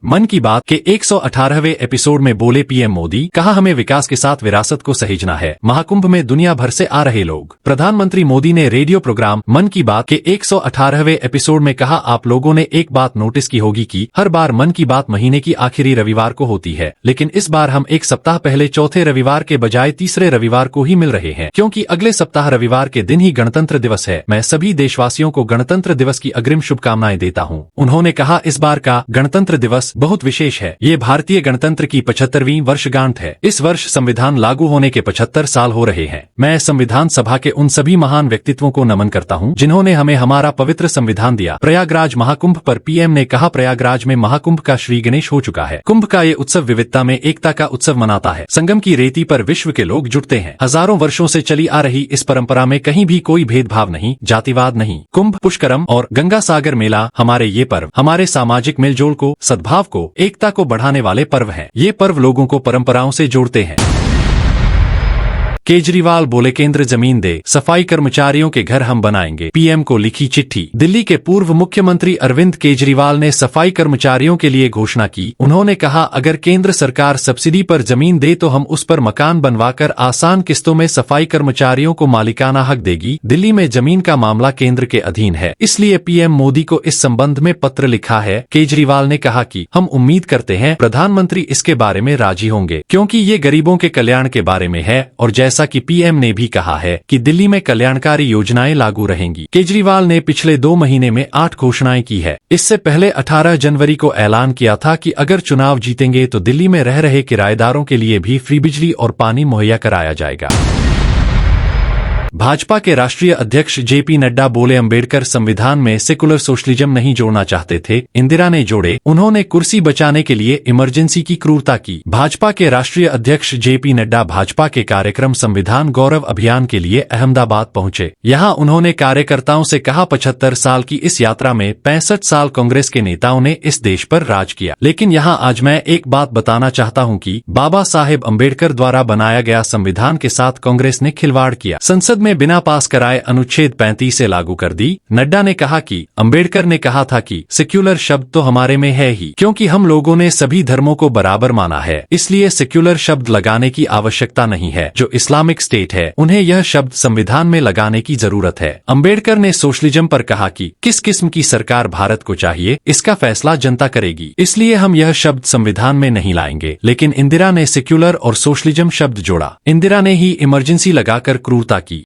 मन की बात के 118वें एपिसोड में बोले पीएम मोदी, कहा हमें विकास के साथ विरासत को सहेजना है। महाकुंभ में दुनिया भर से आ रहे लोग। प्रधानमंत्री मोदी ने रेडियो प्रोग्राम मन की बात के 118वें एपिसोड में कहा, आप लोगों ने एक बात नोटिस की होगी कि हर बार मन की बात महीने की आखिरी रविवार को होती है, लेकिन इस बार हम एक सप्ताह पहले चौथे रविवार के बजाय तीसरे रविवार को ही मिल रहे हैं, क्योंकि अगले सप्ताह रविवार के दिन ही गणतंत्र दिवस है। मैं सभी देशवासियों को गणतंत्र दिवस की अग्रिम शुभकामनाएं देता हूं। उन्होंने कहा, इस बार का गणतंत्र दिवस बहुत विशेष है। ये भारतीय गणतंत्र की 75वीं वर्षगांठ है। इस वर्ष संविधान लागू होने के 75 साल हो रहे हैं। मैं संविधान सभा के उन सभी महान व्यक्तित्वों को नमन करता हूं जिन्होंने हमें हमारा पवित्र संविधान दिया। प्रयागराज महाकुंभ पर पीएम ने कहा, प्रयागराज में महाकुंभ का श्री गणेश हो चुका है। कुंभ का ये उत्सव विविधता में एकता का उत्सव मनाता है। संगम की रेती पर विश्व के लोग जुटते हैं। हजारों वर्षों से चली आ रही इस परंपरा में कहीं भी कोई भेदभाव नहीं, जातिवाद नहीं। कुंभ, पुष्करम और गंगा सागर मेला, हमारे ये पर्व हमारे सामाजिक मेलजोल को, सद्भाव को, एकता को बढ़ाने वाले पर्व हैं। ये पर्व लोगों को परंपराओं से जोड़ते हैं। केजरीवाल बोले, केंद्र जमीन दे, सफाई कर्मचारियों के घर हम बनाएंगे। पीएम को लिखी चिट्ठी। दिल्ली के पूर्व मुख्यमंत्री अरविंद केजरीवाल ने सफाई कर्मचारियों के लिए घोषणा की। उन्होंने कहा, अगर केंद्र सरकार सब्सिडी पर जमीन दे तो हम उस पर मकान बनवाकर आसान किस्तों में सफाई कर्मचारियों को मालिकाना हक देगी। दिल्ली में जमीन का मामला केंद्र के अधीन है, इसलिए पीएम मोदी को इस संबंध में पत्र लिखा है। केजरीवाल ने कहा कि हम उम्मीद करते हैं प्रधानमंत्री इसके बारे में राजी होंगे, क्योंकि ये गरीबों के कल्याण के बारे में है और जैसा कि पीएम ने भी कहा है कि दिल्ली में कल्याणकारी योजनाएं लागू रहेंगी। केजरीवाल ने पिछले 2 महीने में 8 घोषणाएं की है। इससे पहले 18 जनवरी को ऐलान किया था कि अगर चुनाव जीतेंगे तो दिल्ली में रह रहे किराएदारों के लिए भी फ्री बिजली और पानी मुहैया कराया जाएगा। भाजपा के राष्ट्रीय अध्यक्ष जेपी नड्डा बोले, अंबेडकर संविधान में सेकुलर सोशलिज्म नहीं जोड़ना चाहते थे, इंदिरा ने जोड़े। उन्होंने कुर्सी बचाने के लिए इमरजेंसी की क्रूरता की। भाजपा के राष्ट्रीय अध्यक्ष जेपी नड्डा भाजपा के कार्यक्रम संविधान गौरव अभियान के लिए अहमदाबाद पहुंचे। यहां उन्होंने कार्यकर्ताओं से कहा, 75 साल की इस यात्रा में 65 साल कांग्रेस के नेताओं ने इस देश पर राज किया, लेकिन यहां आज मैं एक बात बताना चाहता हूं कि बाबा साहेब अंबेडकर द्वारा बनाया गया संविधान के साथ कांग्रेस ने खिलवाड़ किया। संसद में बिना पास कराए अनुच्छेद 35 से लागू कर दी। नड्डा ने कहा कि अंबेडकर ने कहा था कि सेक्युलर शब्द तो हमारे में है ही, क्योंकि हम लोगों ने सभी धर्मों को बराबर माना है, इसलिए सेक्युलर शब्द लगाने की आवश्यकता नहीं है। जो इस्लामिक स्टेट है उन्हें यह शब्द संविधान में लगाने की जरूरत है। अंबेडकर ने सोशलिज्म पर कहा कि किस किस्म की सरकार भारत को चाहिए, इसका फैसला जनता करेगी, इसलिए हम यह शब्द संविधान में नहीं लाएंगे। लेकिन इंदिरा ने सेक्युलर और सोशलिज्म शब्द जोड़ा। इंदिरा ने ही इमरजेंसी लगाकर क्रूरता की।